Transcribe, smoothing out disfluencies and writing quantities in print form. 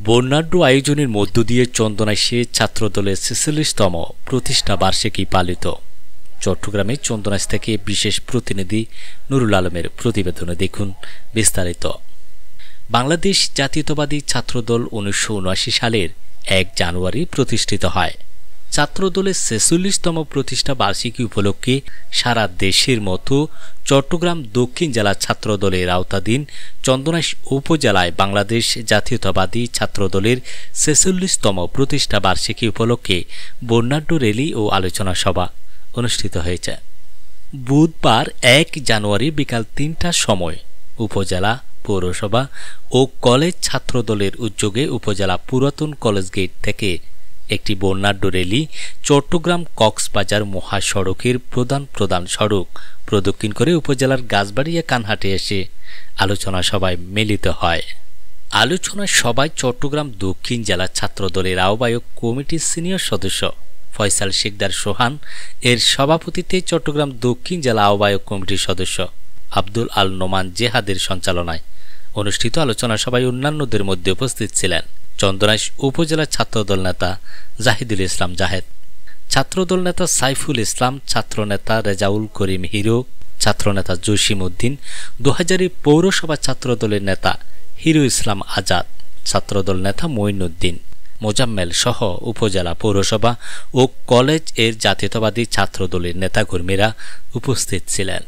বর্ণাঢ্য আয়োজনের মধ্য দিয়ে চন্দনাইশে ছাত্রদলের ৪৬তম প্রতিষ্ঠা বার্ষিকী পালিত। চট্টগ্রামে চন্দনাইশ থেকে বিশেষ প্রতিনিধি নুরুল আলমের প্রতিবেদনে দেখুন বিস্তারিত। বাংলাদেশ জাতীয়তাবাদী ছাত্রদল ১৯৭৯ সালের ১ জানুয়ারি প্রতিষ্ঠিত হয়। ছাত্রদলের ৪৬তম প্রতিষ্ঠা বার্ষিকী উপলক্ষে সারা দেশের মতো চট্টগ্রাম দক্ষিণ জেলা ছাত্রদলের আওতাধীন চন্দনাইশ উপজেলায় বাংলাদেশ জাতীয়তাবাদী ছাত্রদলের ৪৬তম প্রতিষ্ঠা বার্ষিকী উপলক্ষে বর্ণাঢ্য র্যালি ও আলোচনা সভা অনুষ্ঠিত হয়েছে। বুধবার ১ জানুয়ারি বিকাল ৩টার সময় উপজেলা, পৌরসভা ও কলেজ ছাত্রদলের উদ্যোগে উপজেলা পুরাতন কলেজ গেট থেকে একটি বর্ণাঢ্য র্যালি চট্টগ্রাম কক্সবাজার মহাসড়কের প্রধান সড়ক প্রদক্ষিণ করে উপজেলার গাছবাড়িয়া কানহাটে এসে আলোচনা সভায় মিলিত হয়। আলোচনা সভায় চট্টগ্রাম দক্ষিণ জেলা ছাত্রদলের আহ্বায়ক কমিটির সিনিয়র সদস্য ফয়সাল শিকদার সোহান এর সভাপতিত্বে চট্টগ্রাম দক্ষিণ জেলা আহ্বায়ক কমিটির সদস্য আব্দুল আল নোমান জেহাদের সঞ্চালনায় অনুষ্ঠিত আলোচনা সভায় অন্যান্যদের মধ্যে উপস্থিত ছিলেন চন্দনাইশ উপজেলা ছাত্রদল নেতা জাহিদুল ইসলাম জাহেদ, ছাত্রদল নেতা সাইফুল ইসলাম, ছাত্রনেতা রেজাউল করিম হিরো, ছাত্রনেতা জসিম উদ্দিন, ২০০০ পৌরসভা ছাত্রদলের নেতা হিরো ইসলাম আজাদ, ছাত্রদল নেতা মঈনুদ্দিন মোজাম্মেল সহ উপজেলা, পৌরসভা ও কলেজ এর জাতীয়তাবাদী ছাত্রদলের নেতাকর্মীরা উপস্থিত ছিলেন।